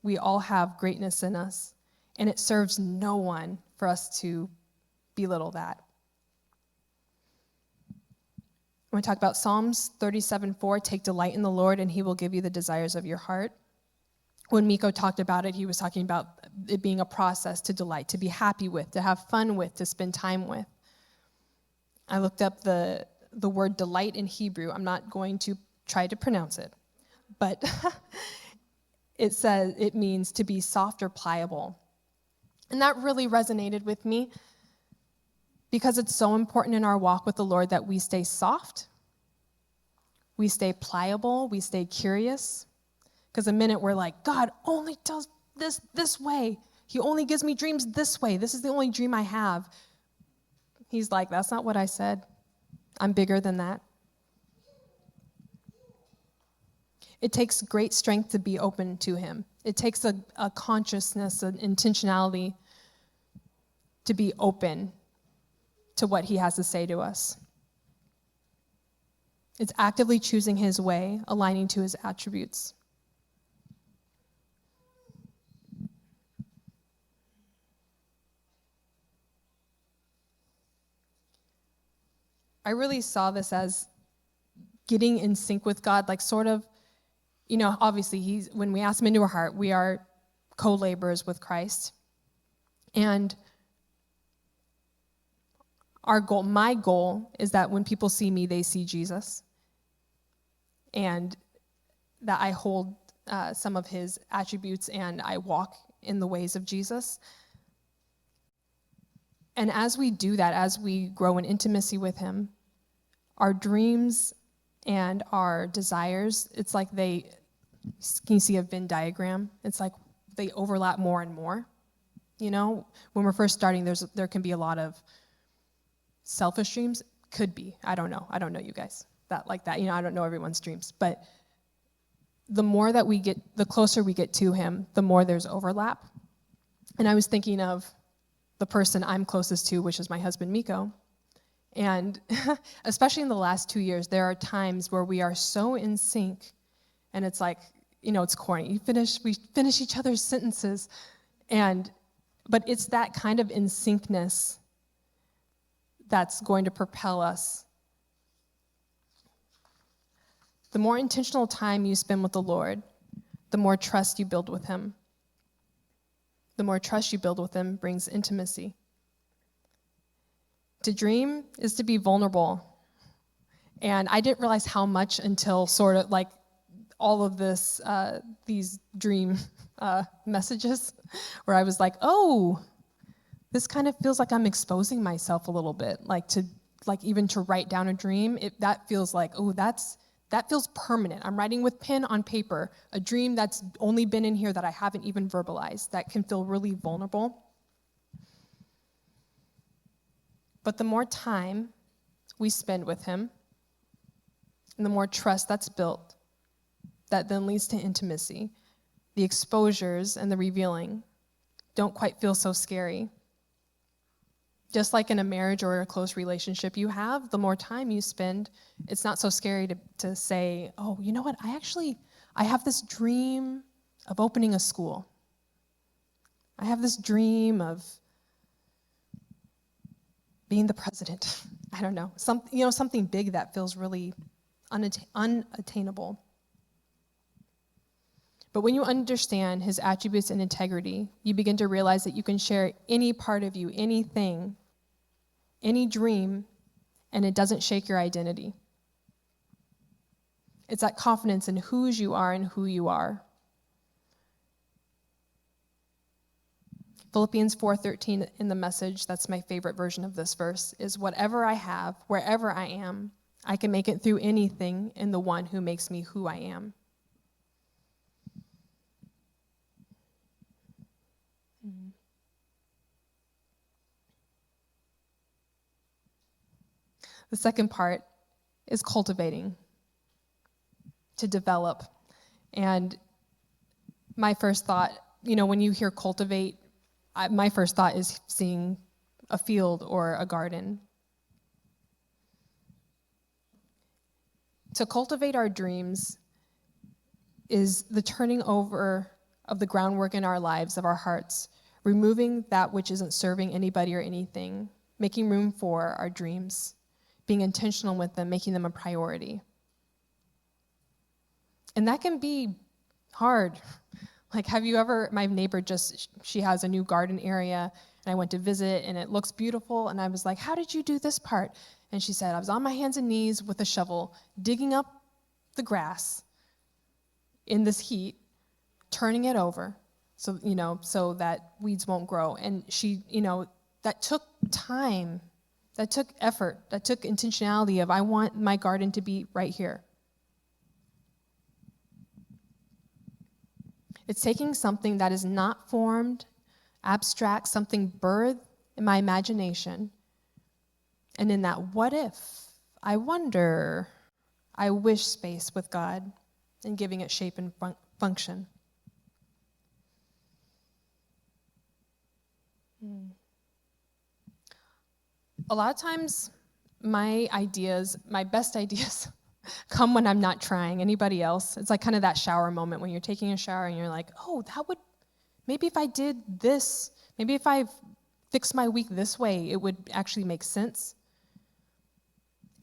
We all have greatness in us, and it serves no one for us to belittle that. I want to talk about Psalms 37:4, take delight in the Lord, and he will give you the desires of your heart. When Miko talked about it, he was talking about it being a process to delight, to be happy with, to have fun with, to spend time with. I looked up the word delight in Hebrew. I'm not going to try to pronounce it, but it says it means to be soft or pliable. And that really resonated with me because it's so important in our walk with the Lord that we stay soft, we stay pliable, we stay curious. Because the minute we're like, God only does this way. He only gives me dreams this way. This is the only dream I have. He's like, that's not what I said. I'm bigger than that. It takes great strength to be open to him. It takes a consciousness, an intentionality to be open to what he has to say to us. It's actively choosing his way, aligning to his attributes. I really saw this as getting in sync with God, like sort of, obviously when we ask him into our heart, we are co-laborers with Christ. And my goal is that when people see me, they see Jesus. And that I hold some of his attributes and I walk in the ways of Jesus. And as we do that, as we grow in intimacy with him, our dreams and our desires, it's like can you see a Venn diagram? It's like they overlap more and more. When we're first starting, there can be a lot of selfish dreams. Could be. I don't know. I don't know you guys. That. I don't know everyone's dreams. But the more that the closer we get to him, the more there's overlap. And I was thinking of the person I'm closest to, which is my husband, Miko. And especially in the last 2 years, there are times where we are so in sync, and it's like, it's corny. We finish each other's sentences, but it's that kind of in syncness that's going to propel us. The more intentional time you spend with the Lord, the more trust you build with him. The more trust you build with him brings intimacy. To dream is to be vulnerable. And I didn't realize how much until sort of like all of these dream messages where I was like, oh, this kind of feels like I'm exposing myself a little bit. Even to write down a dream, that feels like, oh, that feels permanent. I'm writing with pen on paper, a dream that's only been in here that I haven't even verbalized, that can feel really vulnerable. But the more time we spend with him, and the more trust that's built, that then leads to intimacy. The exposures and the revealing don't quite feel so scary. Just like in a marriage or a close relationship you have, the more time you spend, it's not so scary to say, oh, you know what, I have this dream of opening a school. I have this dream of being the president. I don't know, something big that feels really unattainable. But when you understand his attributes and integrity, you begin to realize that you can share any part of you, anything, any dream, and it doesn't shake your identity. It's that confidence in whose you are and who you are. Philippians 4:13 in the Message, that's my favorite version of this verse, is whatever I have, wherever I am, I can make it through anything in the one who makes me who I am. The second part is cultivating, to develop. And my first thought, when you hear cultivate, my first thought is seeing a field or a garden. To cultivate our dreams is the turning over of the groundwork in our lives, of our hearts, removing that which isn't serving anybody or anything, making room for our dreams, being intentional with them, making them a priority. And that can be hard. Like, have you ever, my neighbor she has a new garden area, and I went to visit, and it looks beautiful, and I was like, how did you do this part? And she said, I was on my hands and knees with a shovel, digging up the grass in this heat, turning it over, so that weeds won't grow. And she, that took time, that took effort, that took intentionality of, I want my garden to be right here. It's taking something that is not formed, abstract, something birthed in my imagination, and in that what if, I wonder, I wish space with God and giving it shape and function. A lot of times, my best ideas, come when I'm not trying. Anybody else? It's like kind of that shower moment when you're taking a shower and you're like, oh, maybe if I did this, maybe if I fixed my week this way, it would actually make sense.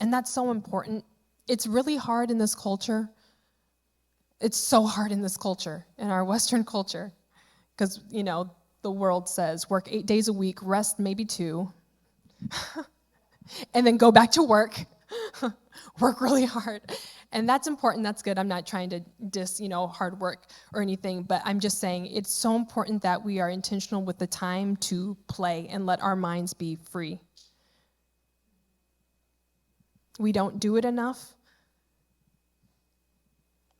And that's so important. It's really hard in this culture. It's so hard in this culture, in our Western culture, because, the world says work 8 days a week, rest maybe 2, and then go back to work. Work really hard. And that's important, that's good. I'm not trying to diss, hard work or anything, but I'm just saying it's so important that we are intentional with the time to play and let our minds be free. We don't do it enough.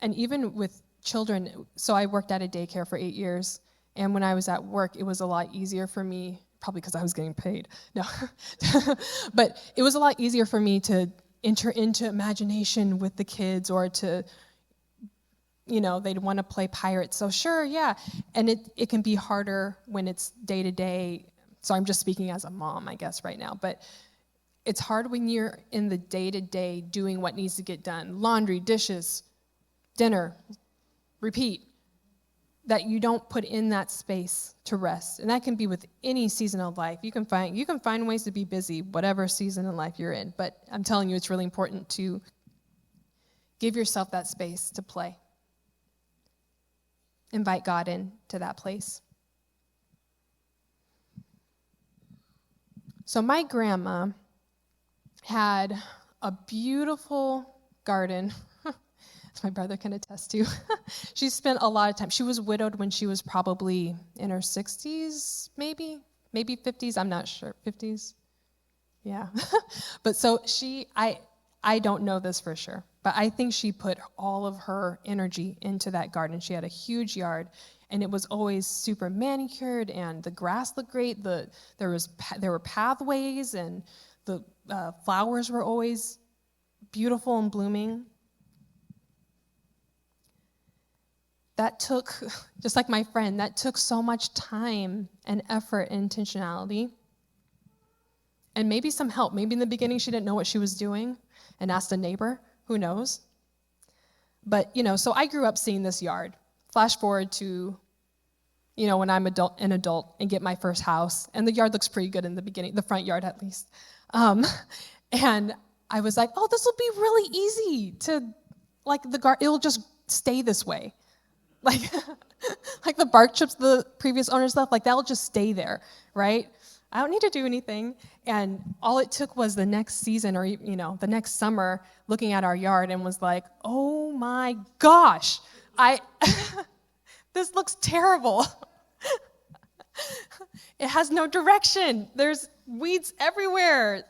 And even with children, so I worked at a daycare for 8 years, and when I was at work, it was a lot easier for me, probably because I was getting paid. No. But it was a lot easier for me to enter into imagination with the kids, or to, they'd want to play pirates. So sure, yeah. And it can be harder when it's day to day. So I'm just speaking as a mom, I guess, right now. But it's hard when you're in the day to day doing what needs to get done. Laundry, dishes, dinner, repeat. That you don't put in that space to rest. And that can be with any season of life. You can find ways to be busy, whatever season in life you're in. But I'm telling you, it's really important to give yourself that space to play. Invite God into that place. So my grandma had a beautiful garden. My brother can attest to. She spent a lot of time. She was widowed when she was probably in her 60s, maybe 50s. I'm not sure. 50s? Yeah. But so I don't know this for sure, but I think she put all of her energy into that garden. She had a huge yard, and it was always super manicured, and the grass looked great. There were pathways, and the flowers were always beautiful and blooming. That took, just like my friend, that took so much time and effort and intentionality. And maybe some help. Maybe in the beginning she didn't know what she was doing and asked a neighbor. Who knows? But, so I grew up seeing this yard. Flash forward to, when I'm an adult and get my first house. And the yard looks pretty good in the beginning, the front yard at least. And I was like, oh, this will be really easy to, it'll just stay this way. Like the bark chips the previous owners left, that'll just stay there, right? I don't need to do anything. And all it took was the next season, or the next summer, looking at our yard and was like, oh my gosh, this looks terrible. It has no direction. There's weeds everywhere.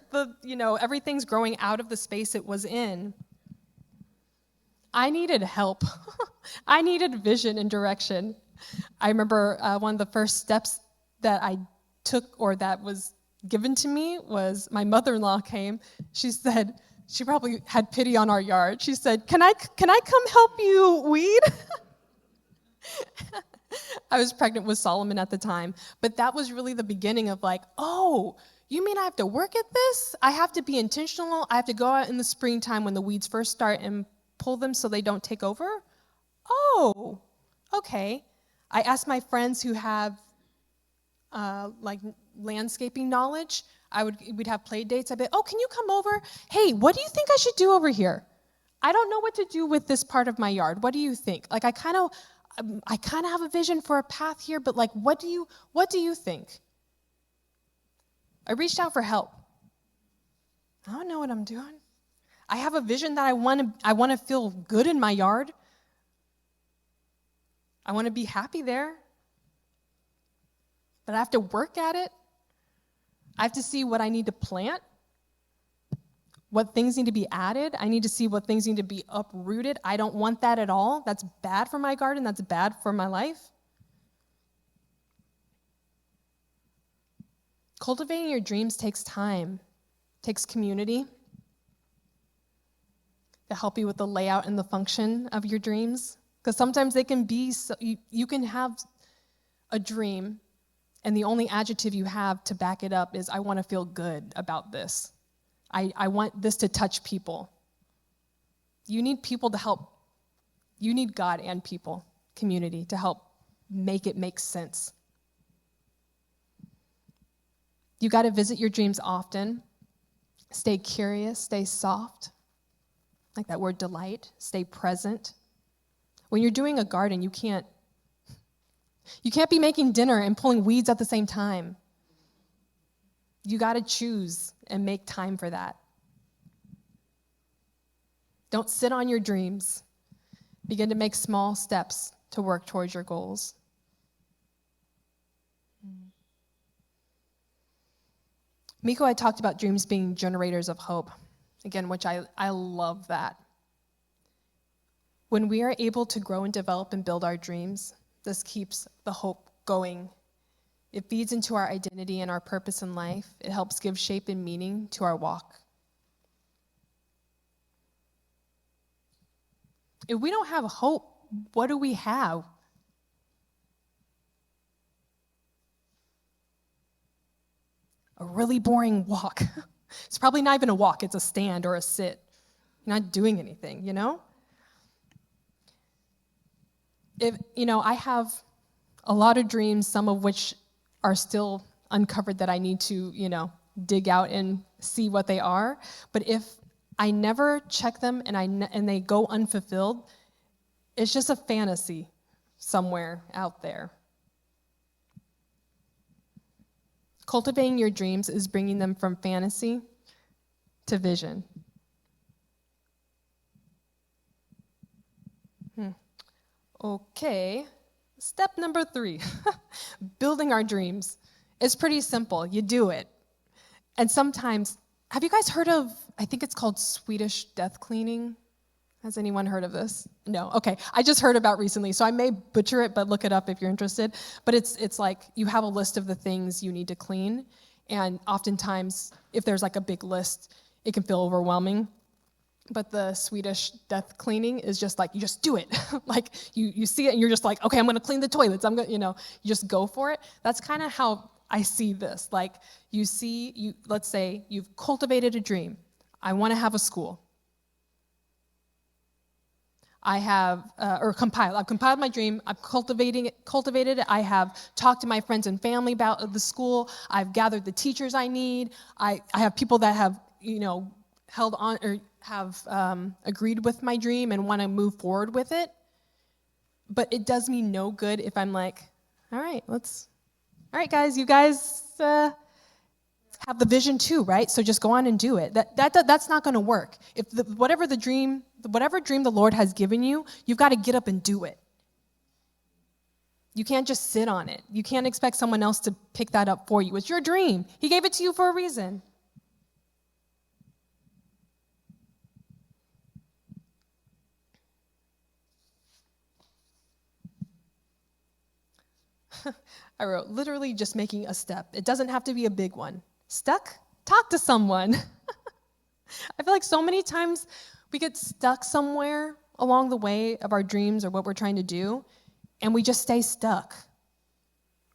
Everything's growing out of the space it was in. I needed help. I needed vision and direction. I remember one of the first steps that I took, or that was given to me, was my mother-in-law came. She said, she probably had pity on our yard. She said, can I come help you weed? I was pregnant with Solomon at the time. But that was really the beginning of oh, you mean I have to work at this? I have to be intentional? I have to go out in the springtime when the weeds first start and pull them so they don't take over? Oh, okay. I ask my friends who have like landscaping knowledge. We'd have play dates. I'd be, oh, can you come over? Hey, what do you think I should do over here? I don't know what to do with this part of my yard. What do you think? Like I kind of have a vision for a path here, but like what do you think? I reached out for help. I don't know what I'm doing. I have a vision that I want to feel good in my yard. I want to be happy there. But I have to work at it. I have to see what I need to plant, what things need to be added. I need to see what things need to be uprooted. I don't want that at all. That's bad for my garden. That's bad for my life. Cultivating your dreams takes time, takes community to help you with the layout and the function of your dreams. Because sometimes they can be, you can have a dream and the only adjective you have to back it up is, I want to feel good about this. I want this to touch people. You need people to help. You need God and people, community, to help make it make sense. You got to visit your dreams often. Stay curious, stay soft. Like that word delight, stay present. When you're doing a garden, you can't be making dinner and pulling weeds at the same time. You got to choose and make time for that. Don't sit on your dreams. Begin to make small steps to work towards your goals. Miko had talked about dreams being generators of hope, again, which I love that. When we are able to grow and develop and build our dreams, this keeps the hope going. It feeds into our identity and our purpose in life. It helps give shape and meaning to our walk. If we don't have hope, what do we have? A really boring walk. It's probably not even a walk, it's a stand or a sit. You're not doing anything, you know? I have a lot of dreams, some of which are still uncovered that I need to, dig out and see what they are. But if I never check them and they go unfulfilled, it's just a fantasy somewhere out there. Cultivating your dreams is bringing them from fantasy to vision. Okay, step number 3, building our dreams. It's pretty simple. You do it. And sometimes, have you guys heard of, I think it's called Swedish death cleaning? Has anyone heard of this? No? Okay. I just heard about recently, so I may butcher it, but look it up if you're interested. But it's like you have a list of the things you need to clean, and oftentimes, if there's like a big list, it can feel overwhelming. But the Swedish death cleaning is just like, you just do it. Like you see it and you're just like, okay, I'm going to clean the toilets. I'm going to, you just go for it. That's kind of how I see this. Like let's say you've cultivated a dream. I want to have a school. I've compiled my dream. I've cultivated it. I have talked to my friends and family about the school. I've gathered the teachers I need. I have people that have, held on or have agreed with my dream and want to move forward with it. But it does me no good if I'm like, all right, guys, you guys have the vision too, right? So just go on and do it. That's not going to work. If whatever dream the Lord has given you, you've got to get up and do it. You can't just sit on it. You can't expect someone else to pick that up for you. It's your dream. He gave it to you for a reason. I wrote, literally just making a step. It doesn't have to be a big one. Stuck? Talk to someone. I feel like so many times we get stuck somewhere along the way of our dreams or what we're trying to do, and we just stay stuck.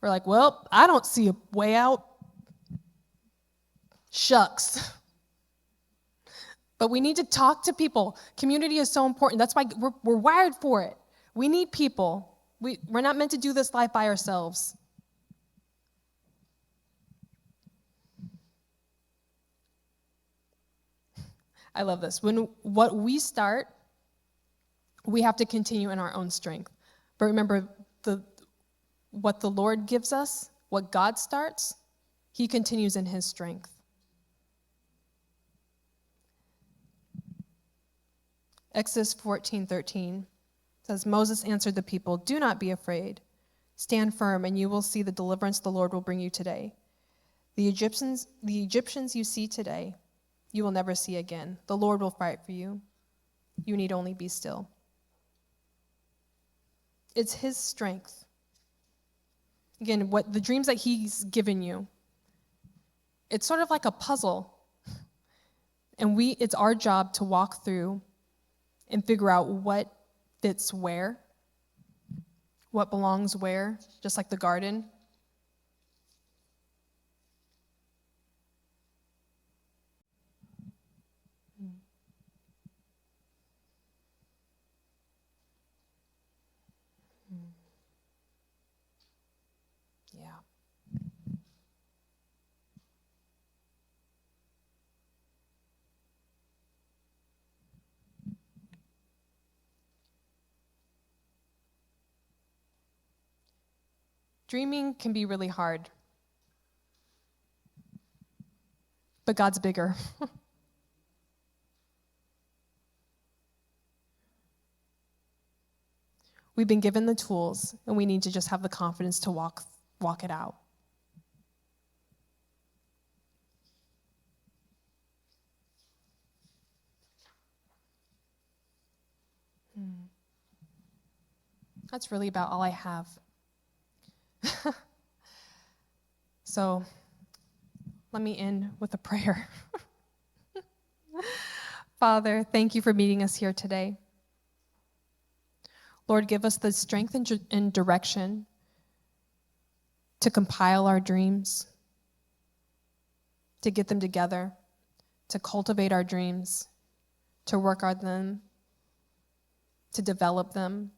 We're like, well, I don't see a way out. Shucks. But we need to talk to people. Community is so important. That's why we're wired for it. We need people We're not meant to do this life by ourselves. I love this. When what we start, we have to continue in our own strength. But remember, what the Lord gives us, what God starts, he continues in his strength. Exodus 14:13 says, Moses answered the people, "Do not be afraid. Stand firm, and you will see the deliverance the Lord will bring you today. The Egyptians you see today, you will never see again. The Lord will fight for you. You need only be still." It's his strength. Again, what the dreams that he's given you, it's sort of like a puzzle. And it's our job to walk through and figure out what fits where, what belongs where, just like the garden. Yeah. Dreaming can be really hard, but God's bigger. We've been given the tools, and we need to just have the confidence to walk it out. That's really about all I have. So let me end with a prayer. Father, thank you for meeting us here today. Lord, give us the strength and direction to compile our dreams, to get them together, to cultivate our dreams, to work on them, to develop them,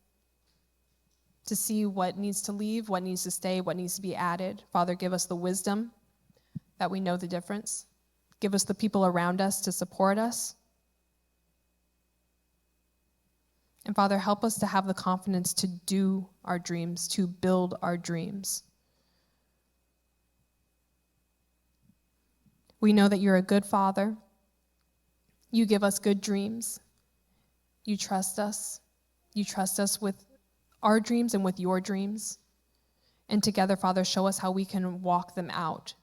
to see what needs to leave, what needs to stay, what needs to be added. Father, give us the wisdom that we know the difference. Give us the people around us to support us. And Father, help us to have the confidence to do our dreams, to build our dreams. We know that you're a good Father. You give us good dreams. You trust us. You trust us with our dreams and with your dreams. And together, Father, show us how we can walk them out.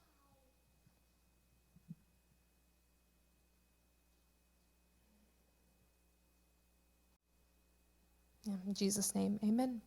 In Jesus' name, amen.